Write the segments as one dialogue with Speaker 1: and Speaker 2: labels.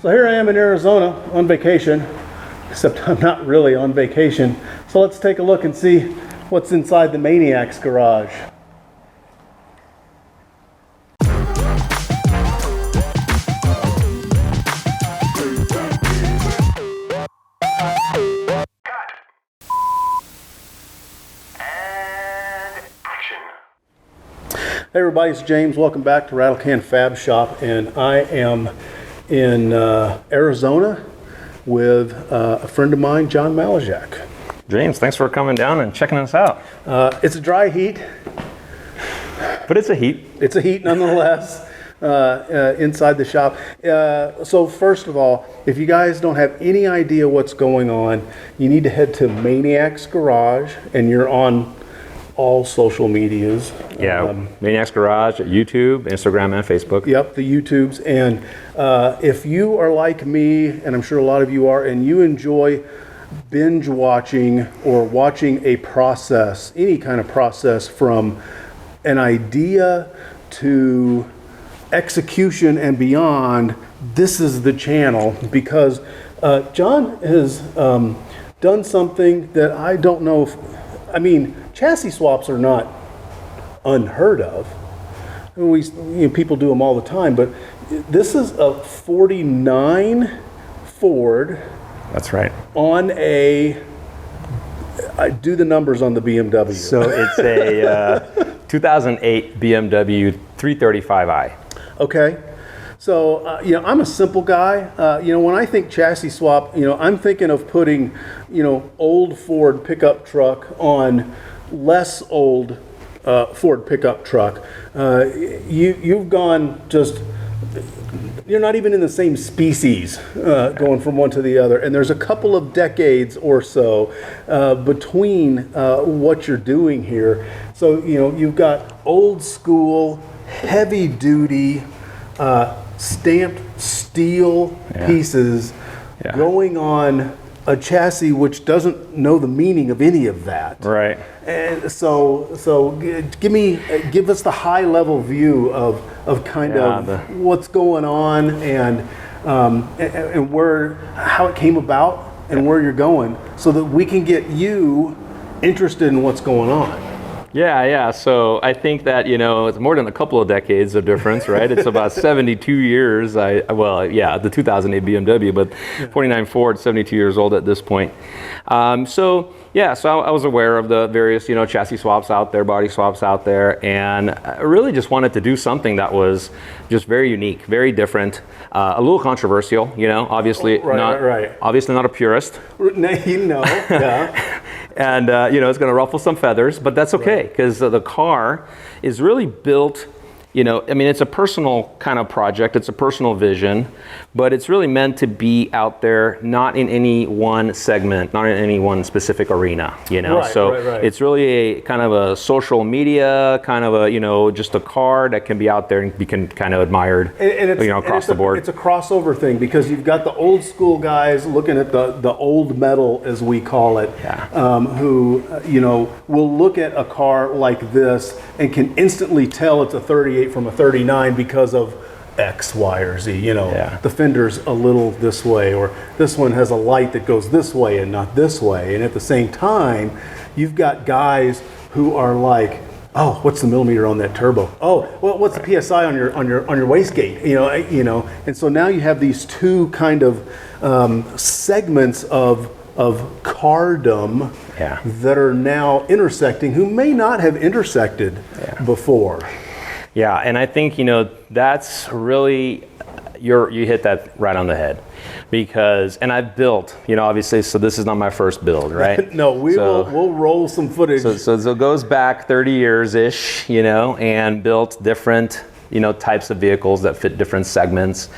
Speaker 1: So here I am in Arizona on vacation, except I'm not really on vacation. So let's take a look and see what's inside the Maniacs garage. Hey everybody, it's James. Welcome back to Rattlecan Fab Shop, and I am in Arizona with a friend of mine, John Malozsak.
Speaker 2: James, thanks for coming down and checking us out.
Speaker 1: It's a dry heat.
Speaker 2: But it's a heat.
Speaker 1: It's a heat nonetheless inside the shop. So first of all, if you guys don't have any idea what's going on, you need to head to Maniac's Garage, and you're on all social medias.
Speaker 2: Yeah, Maniac's Garage, YouTube, Instagram, and Facebook.
Speaker 1: Yep, the YouTubes. And if you are like me, and I'm sure a lot of you are, and you enjoy binge watching or watching a process, any kind of process from an idea to execution and beyond, this is the channel, because John has done something that I don't know if, chassis swaps are not unheard of. People do them all the time, but this is a 49 Ford.
Speaker 2: That's right.
Speaker 1: On I do the numbers on the BMW.
Speaker 2: So it's a 2008 BMW 335i.
Speaker 1: Okay. So, I'm a simple guy. When I think chassis swap, I'm thinking of putting, old Ford pickup truck on less old Ford pickup truck. You've gone just, you're not even in the same species going from one to the other. And there's a couple of decades or so between what you're doing here. So, you've got old school, heavy duty, stamped steel pieces going on a chassis which doesn't know the meaning of any of that.
Speaker 2: Right.
Speaker 1: And so give us the high level view of what's going on and how it came about and where you're going, so that we can get you interested in what's going on.
Speaker 2: Yeah. So I think that, it's more than a couple of decades of difference, right? It's about 72 years. The 2008 BMW, but 49 Ford, 72 years old at this point. So I was aware of the various, chassis swaps out there, body swaps out there, and I really just wanted to do something that was just very unique, very different, a little controversial, obviously obviously not a purist.
Speaker 1: Yeah.
Speaker 2: And, it's going to ruffle some feathers, but that's okay, because the car is really built, it's a personal kind of project. It's a personal vision, but it's really meant to be out there, not in any one segment, not in any one specific arena, It's really a kind of a social media, kind of a, just a car that can be out there and be kind of admired, across the board.
Speaker 1: It's a crossover thing, because you've got the old school guys looking at the old metal, as we call it, who, will look at a car like this and can instantly tell it's a 38 from a 39 because of X, Y, or Z. The fender's a little this way, or this one has a light that goes this way and not this way. And at the same time, you've got guys who are like, oh, what's the millimeter on that turbo? Oh, well, what's the PSI on your wastegate? And so now you have these two kind of segments of cardom that are now intersecting, who may not have intersected before.
Speaker 2: Yeah, and I think, that's really, you hit that right on the head, because, and I've built, obviously, so this is not my first build, right?
Speaker 1: No, we'll roll some footage.
Speaker 2: So it goes back 30 years-ish, and built different, types of vehicles that fit different segments.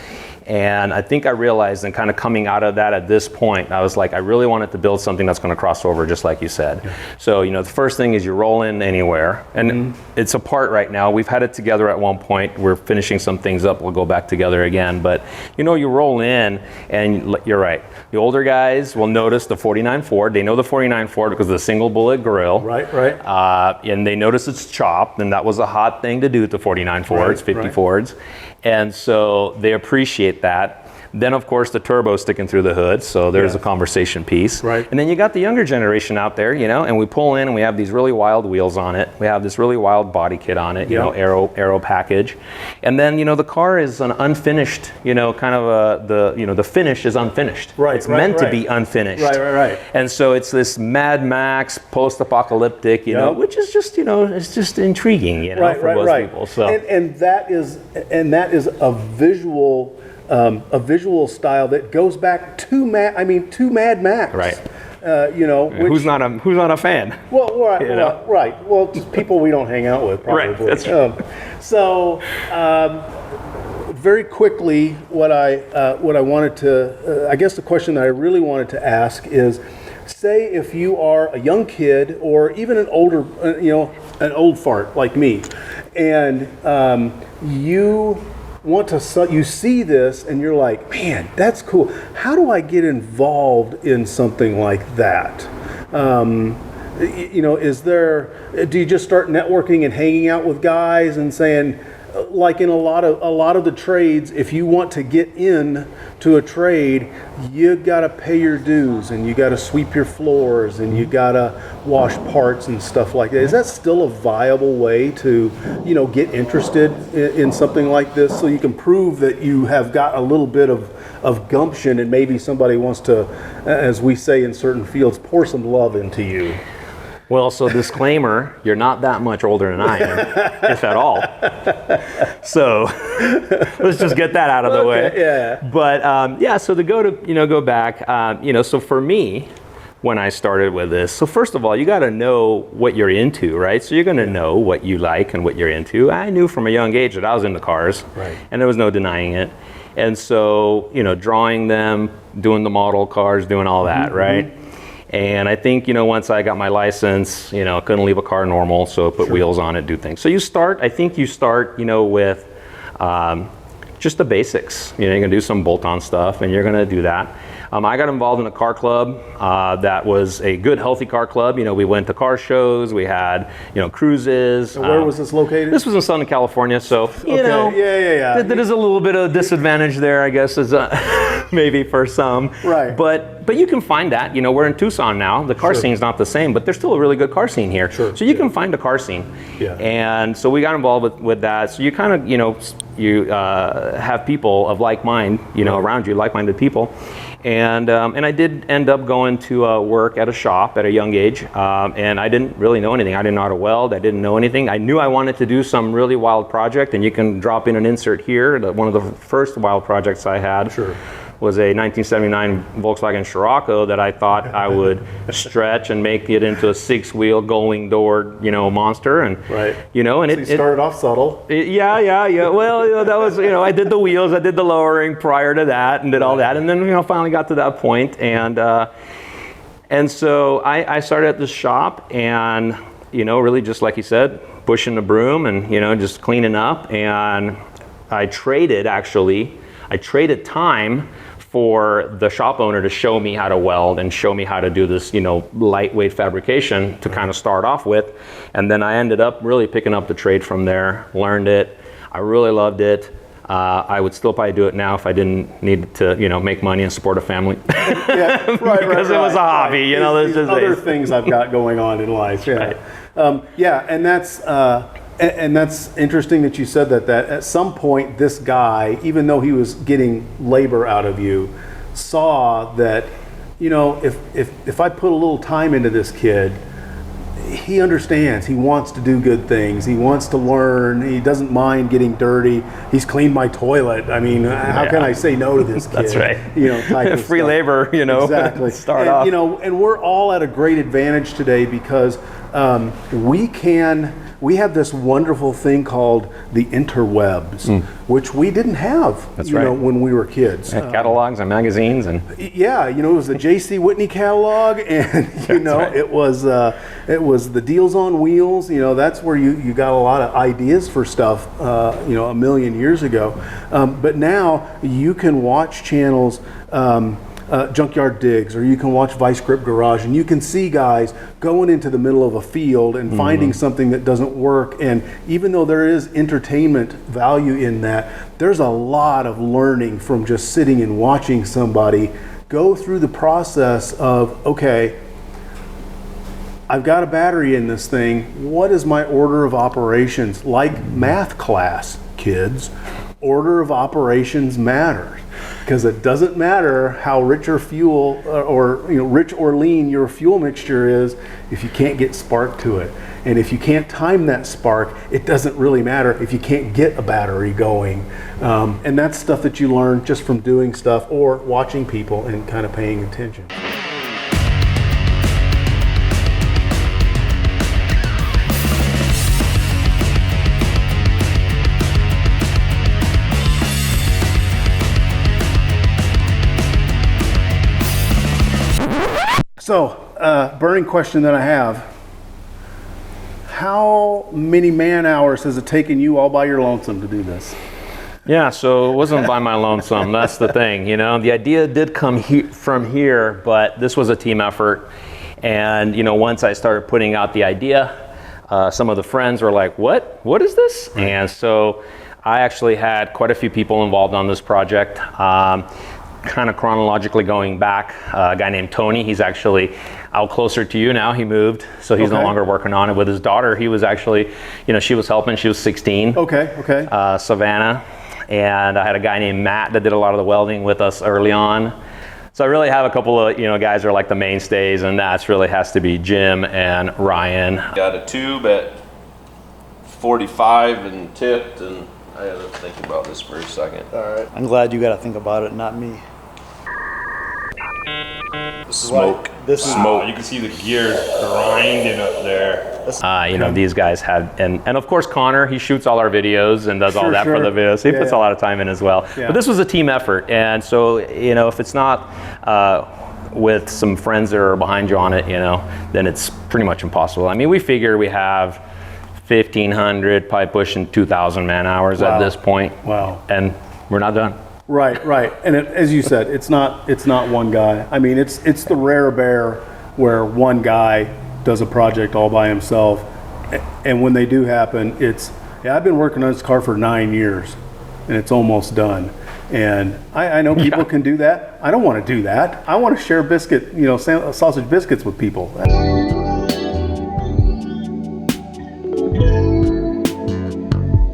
Speaker 2: And I think I realized, and kind of coming out of that at this point, I was like, I really wanted to build something that's going to cross over, just like you said. Yeah. So, the first thing is you roll in anywhere, and it's apart right now. We've had it together at one point. We're finishing some things up. We'll go back together again. But, you roll in, and you're right. The older guys will notice the 49 Ford. They know the 49 Ford because of the single bullet grill.
Speaker 1: Right.
Speaker 2: And they notice it's chopped, and that was a hot thing to do with the 49 Fords, 50 Fords. And so they appreciate that. Then of course the turbo sticking through the hood, so there's a conversation piece.
Speaker 1: Right.
Speaker 2: And then you got the younger generation out there, you know, and we pull in and we have these really wild wheels on it. We have this really wild body kit on it, you know, aero package. And then, you know, the car is an unfinished, you know, kind of the finish is unfinished.
Speaker 1: Right.
Speaker 2: It's meant to be unfinished.
Speaker 1: Right.
Speaker 2: And so it's this Mad Max post-apocalyptic, you know, which is just, you know, it's just intriguing, you know, for most people. So
Speaker 1: and that is a visual style that goes back to Mad Max.
Speaker 2: Right.
Speaker 1: You know,
Speaker 2: who's not a fan?
Speaker 1: Well, right. Well, just people we don't hang out with, probably.
Speaker 2: Right. That's true.
Speaker 1: Very quickly, what I wanted to, I guess the question that I really wanted to ask is, say if you are a young kid or even an older, an old fart like me, and you want to, you see this and you're like, man, that's cool. How do I get involved in something like that? You know, do you just start networking and hanging out with guys and saying, like in a lot of the trades, if you want to get in to a trade, you got to pay your dues and you got to sweep your floors and you got to wash parts and stuff like that. Is that still a viable way to, you know, get interested in something like this, so you can prove that you have got a little bit of gumption and maybe somebody wants to, as we say in certain fields, pour some love into you?
Speaker 2: Well, so disclaimer, you're not that much older than I am, if at all. So let's just get that out of the way.
Speaker 1: Yeah.
Speaker 2: But so to go back, so for me, when I started with this, so first of all, you got to know what you're into, right? So you're going to know what you like and what you're into. I knew from a young age that I was into cars,
Speaker 1: right,
Speaker 2: and there was no denying it. And so, you know, drawing them, doing the model cars, doing all that, right? And I think, you know, once I got my license, you know, I couldn't leave a car normal, so put wheels on it, do things. So you start, you know, with just the basics. You know, you're gonna do some bolt-on stuff and you're gonna do that. I got involved in a car club that was a good, healthy car club. You know, we went to car shows, we had, you know, cruises.
Speaker 1: And where was this located?
Speaker 2: This was in Southern California, so, you know, there's a little bit of disadvantage there, I guess, is maybe for some.
Speaker 1: Right.
Speaker 2: But you can find that. You know, we're in Tucson now. The car scene's not the same, but there's still a really good car scene here.
Speaker 1: Sure.
Speaker 2: So you can find a car scene.
Speaker 1: Yeah.
Speaker 2: And so we got involved with that. So you kind of, you know, you have people of like mind, you know, around you, like-minded people. And I did end up going to work at a shop at a young age, and I didn't really know anything. I didn't know how to weld. I didn't know anything. I knew I wanted to do some really wild project, and you can drop in an insert here. One of the first wild projects I had was a 1979 Volkswagen Scirocco that I thought I would stretch and make it into a 6-wheel going door, you know, monster. And you know, and
Speaker 1: so you started off subtle.
Speaker 2: Yeah. Well, you know, that was, you know, I did the wheels, I did the lowering prior to that, and did all that, and then, you know, finally got to that point, and so I started at this shop, and, you know, really just like you said, pushing the broom and, you know, just cleaning up, and I traded time for the shop owner to show me how to weld and show me how to do this, you know, lightweight fabrication to kind of start off with. And then I ended up really picking up the trade from there, learned it. I really loved it. I would still probably do it now if I didn't need to, you know, make money and support a family.
Speaker 1: Yeah,
Speaker 2: because it was a hobby, you know.
Speaker 1: There's other things I've got going on in life. Yeah, and that's interesting that you said that at some point this guy, even though he was getting labor out of you, saw that, you know, if I put a little time into this kid, he understands. He wants to do good things. He wants to learn. He doesn't mind getting dirty. He's cleaned my toilet. I mean, how can I say no to this kid?
Speaker 2: That's right.
Speaker 1: You know, type of
Speaker 2: free
Speaker 1: stuff.
Speaker 2: labor, you know.
Speaker 1: Exactly.
Speaker 2: Start off.
Speaker 1: You know, and we're all at a great advantage today because we have this wonderful thing called the interwebs, which we didn't have, when we were kids.
Speaker 2: Catalogs and magazines and.
Speaker 1: Yeah, you know, it was the J.C. Whitney catalog, and it was the Deals on Wheels. You know, that's where you got a lot of ideas for stuff. You know, a million years ago, but now you can watch channels. Junkyard Digs, or you can watch Vice Grip Garage, and you can see guys going into the middle of a field and finding something that doesn't work. And even though there is entertainment value in that, there's a lot of learning from just sitting and watching somebody go through the process of, okay, I've got a battery in this thing. What is my order of operations? Like math class, kids, order of operations matters. Because it doesn't matter how rich or fuel or rich or lean your fuel mixture is if you can't get spark to it. And if you can't time that spark, it doesn't really matter if you can't get a battery going. And that's stuff that you learn just from doing stuff or watching people and kind of paying attention. So, burning question that I have, how many man hours has it taken you all by your lonesome to do this?
Speaker 2: Yeah, so it wasn't by my lonesome, that's the thing, The idea did come from here, but this was a team effort. And, once I started putting out the idea, some of the friends were like, what is this? And so I actually had quite a few people involved on this project. Kind of chronologically going back, a guy named Tony, he's actually out closer to you now. He moved, so he's no longer working on it. With his daughter, he was actually, she was helping, she was 16.
Speaker 1: Okay.
Speaker 2: Savannah. And I had a guy named Matt that did a lot of the welding with us early on. So I really have a couple of, guys that are like the mainstays, and that's really has to be Jim and Ryan.
Speaker 3: Got a tube at 45 and tipped, and I had to think about this for a second.
Speaker 4: All right. I'm glad you got to think about it, not me.
Speaker 3: The smoke.
Speaker 4: This is
Speaker 3: smoke. You can see the gears grinding up there.
Speaker 2: These guys have, and of course Connor, he shoots all our videos and does all that for the videos. So he puts a lot of time in as well. Yeah. But this was a team effort, and so if it's not with some friends that are behind you on it, then it's pretty much impossible. I mean, we figure we have 1,500, probably pushing 2,000 man hours at this point.
Speaker 1: Wow.
Speaker 2: And we're not done.
Speaker 1: Right. And as you said, it's not one guy. I mean, it's the rare bear where one guy does a project all by himself. And when they do happen, I've been working on this car for 9 years and it's almost done. And I know people can do that. I don't want to do that. I want to share biscuit, sausage biscuits with people.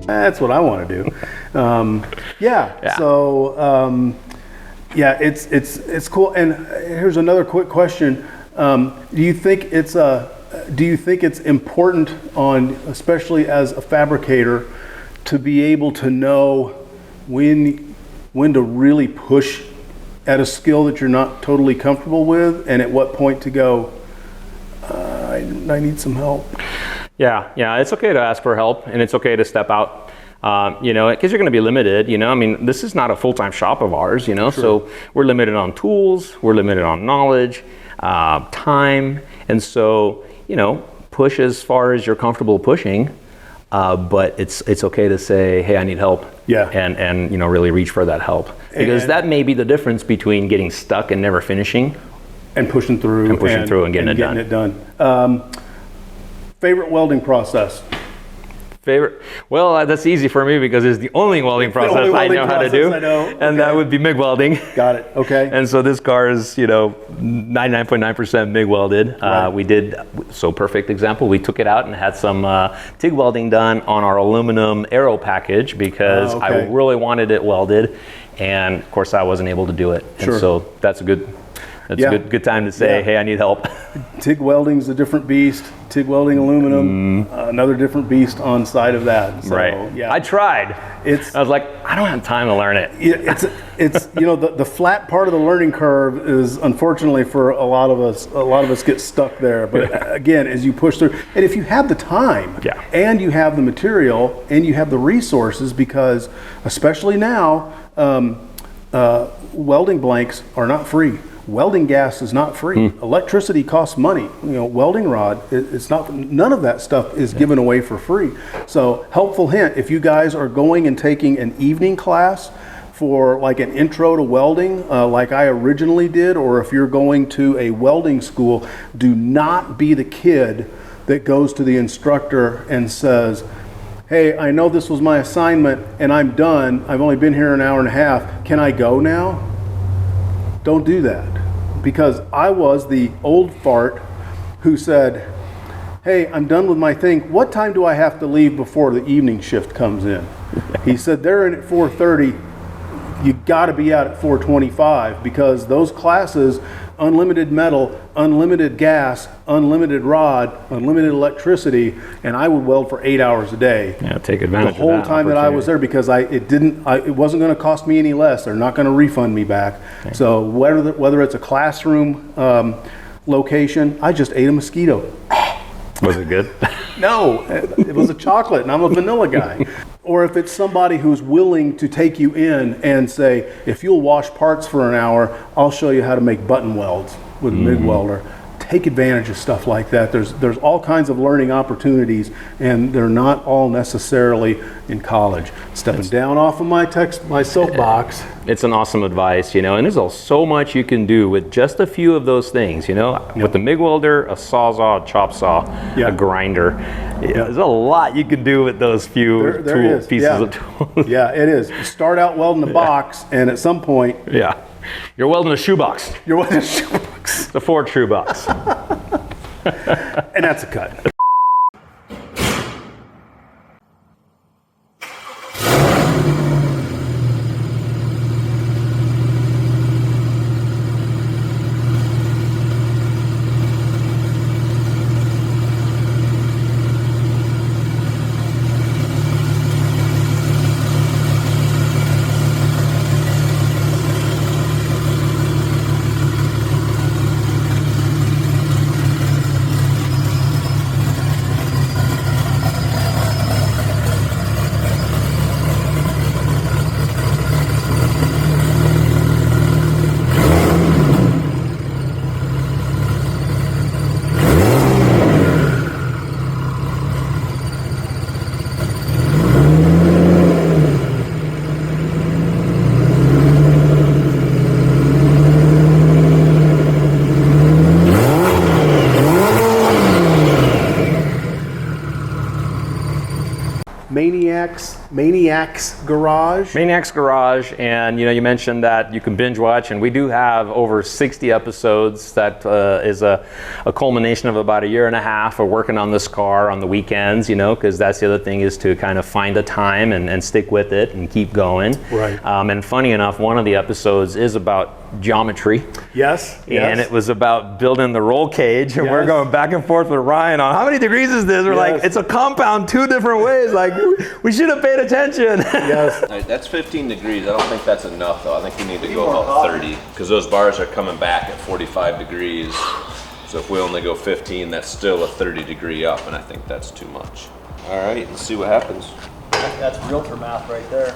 Speaker 1: That's what I want to do. So it's cool. And here's another quick question: do you think it's important especially as a fabricator, to be able to know when to really push at a skill that you're not totally comfortable with, and at what point to go, I need some help?
Speaker 2: Yeah, it's okay to ask for help, and it's okay to step out, because you're going to be limited, I mean, this is not a full-time shop of ours, so we're limited on tools, we're limited on knowledge, time, and so, push as far as you're comfortable pushing, but it's okay to say, hey, I need help, and really reach for that help, because that may be the difference between getting stuck and never finishing,
Speaker 1: and pushing through,
Speaker 2: and getting it done.
Speaker 1: Favorite welding process?
Speaker 2: Well, that's easy for me because it's the only welding process I know how to do. And that would be MIG welding.
Speaker 1: Got it, okay.
Speaker 2: And so this car is, 99.9% MIG welded.
Speaker 1: Right.
Speaker 2: We did, perfect example, we took it out and had some TIG welding done on our aluminum aero package because I really wanted it welded. And of course I wasn't able to do it. And so that's a good good time to say, hey, I need help.
Speaker 1: TIG welding's a different beast. TIG welding aluminum, another different beast on side of that. So,
Speaker 2: right. Yeah. I tried. I was like, I don't have time to learn it.
Speaker 1: It's the flat part of the learning curve is, unfortunately for a lot of us get stuck there. But again, as you push through, and if you have the time, and you have the material, and you have the resources, because especially now, welding blanks are not free. Welding gas is not free. Electricity costs money. Welding rod, it's not. None of that stuff is given away for free. So, helpful hint: if you guys are going and taking an evening class for like an intro to welding, like I originally did, or if you're going to a welding school, do not be the kid that goes to the instructor and says, hey, I know this was my assignment and I'm done. I've only been here an hour and a half. Can I go now? Don't do that. Because I was the old fart who said, hey, I'm done with my thing. What time do I have to leave before the evening shift comes in? He said, they're in at 4:30. You got to be out at 4:25 because those classes, unlimited metal, unlimited gas, unlimited rod, unlimited electricity, and I would weld for 8 hours a day.
Speaker 2: Yeah, take advantage
Speaker 1: the whole
Speaker 2: of that
Speaker 1: time that I was there because it wasn't going to cost me any less. They're not going to refund me back. Okay. So whether it's a classroom location, I just ate a mosquito.
Speaker 2: Was it good?
Speaker 1: No, it was a chocolate, and I'm a vanilla guy. Or if it's somebody who's willing to take you in and say, if you'll wash parts for an hour, I'll show you how to make button welds with a MIG welder. Take advantage of stuff like that. There's all kinds of learning opportunities, and they're not all necessarily in college. Stepping down off of my soapbox.
Speaker 2: It's an awesome advice, and there's so much you can do with just a few of those things, with the MIG welder, a sawzall, a chop saw, a grinder. There's a lot you can do with those few pieces of tools.
Speaker 1: Yeah, it is. You start out welding a box, and at some point...
Speaker 2: Yeah. You're welding a shoebox.
Speaker 1: You're welding a shoebox.
Speaker 2: It's a Ford shoebox.
Speaker 1: And that's a cut. Maniacs Garage.
Speaker 2: Maniacs Garage, and you mentioned that you can binge watch, and we do have over 60 episodes. That is a culmination of about 1.5 years of working on this car on the weekends, because that's the other thing, is to kind of find a time and stick with it and keep going.
Speaker 1: Right.
Speaker 2: And funny enough, one of the episodes is about geometry.
Speaker 1: Yes.
Speaker 2: And it was about building the roll cage, and we're going back and forth with Ryan on how many degrees is this? We're like, it's a compound 2 different ways. Like, we should have paid attention.
Speaker 1: Yes.
Speaker 3: All right, that's 15 degrees. I don't think that's enough, though. I think we need to go about 30, because those bars are coming back at 45 degrees. So if we only go 15, that's still a 30-degree up, and I think that's too much. All right, let's see what happens.
Speaker 4: That's realtor math right there.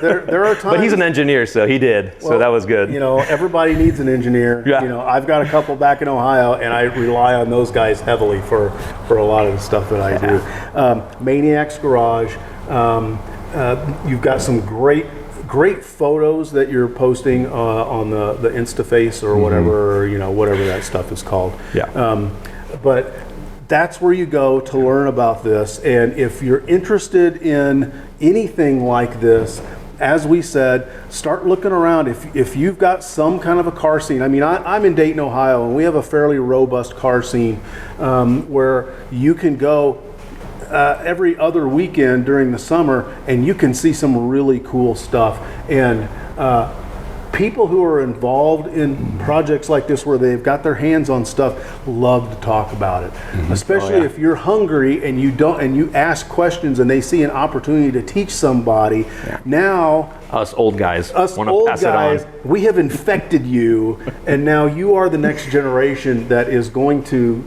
Speaker 1: There are times,
Speaker 2: but he's an engineer, so he did. So that was good.
Speaker 1: Everybody needs an engineer.
Speaker 2: Yeah.
Speaker 1: I've got a couple back in Ohio, and I rely on those guys heavily for a lot of the stuff that I do. Maniacs Garage. You've got some great photos that you're posting on the InstaFace or whatever, whatever that stuff is called.
Speaker 2: Yeah.
Speaker 1: But that's where you go to learn about this. And if you're interested in anything like this, as we said, start looking around. If you've got some kind of a car scene, I'm in Dayton, Ohio, and we have a fairly robust car scene where you can go every other weekend during the summer, and you can see some really cool stuff. And people who are involved in projects like this where they've got their hands on stuff love to talk about it. Especially if you're hungry and you ask questions and they see an opportunity to teach somebody. Now
Speaker 2: us old guys want to pass it on.
Speaker 1: We have infected you, and now you are the next generation that is going to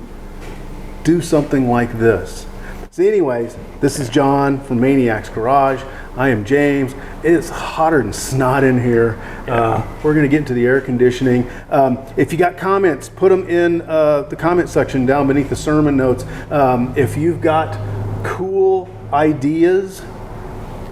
Speaker 1: do something like this. So anyways, this is John from Maniacs Garage. I am James. It is hotter than snot in here. We're going to get into the air conditioning. If you got comments, put them in the comment section down beneath the sermon notes. If you've got cool ideas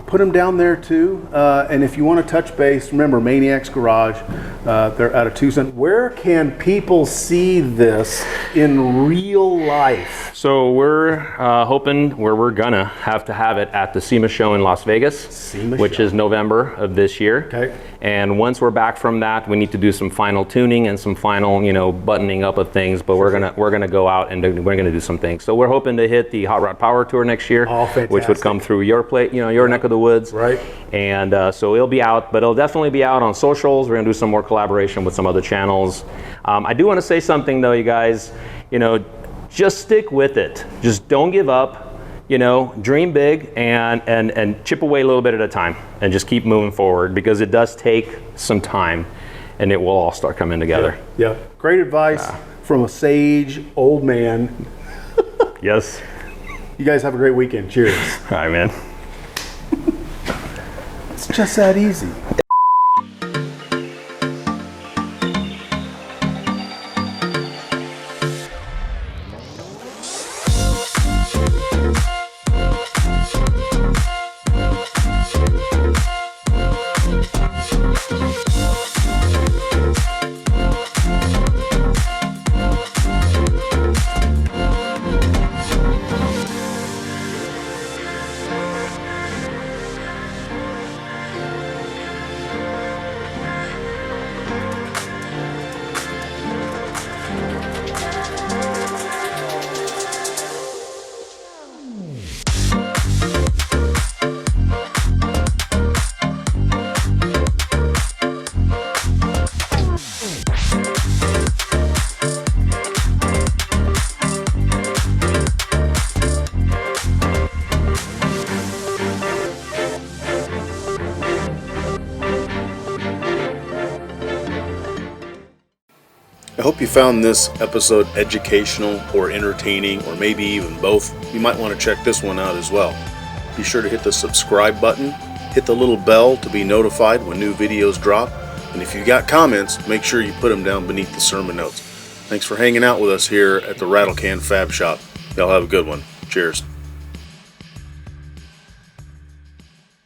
Speaker 1: put them down there too. And if you want to touch base, remember Maniacs Garage. They're out of Tucson. Where can people see this in real life?
Speaker 2: So we're hoping we're gonna have to have it at the SEMA show in Las Vegas,
Speaker 1: SEMA
Speaker 2: which
Speaker 1: show.
Speaker 2: is November of this year.
Speaker 1: Okay.
Speaker 2: And once we're back from that, we need to do some final tuning and some final, buttoning up of things. But we're gonna go out and we're gonna do some things. So we're hoping to hit the Hot Rod Power Tour next year,
Speaker 1: Oh, fantastic.
Speaker 2: which would come through your plate, your neck of the woods.
Speaker 1: Right.
Speaker 2: And so it'll be out, but it'll definitely be out on socials. We're gonna do some more collaboration with some other channels. I do want to say something though, you guys. Just stick with it. Just don't give up. Dream big and chip away a little bit at a time, and just keep moving forward, because it does take some time, and it will all start coming together.
Speaker 1: Yeah. Great advice from a sage old man.
Speaker 2: Yes.
Speaker 1: You guys have a great weekend. Cheers.
Speaker 2: All right, man.
Speaker 1: It's just that easy.
Speaker 5: I hope you found this episode educational or entertaining, or maybe even both. You might want to check this one out as well. Be sure to hit the subscribe button, hit the little bell to be notified when new videos drop, and if you got comments, make sure you put them down beneath the sermon notes. Thanks for hanging out with us here at the Rattlecan Fab Shop. Y'all have a good one. Cheers.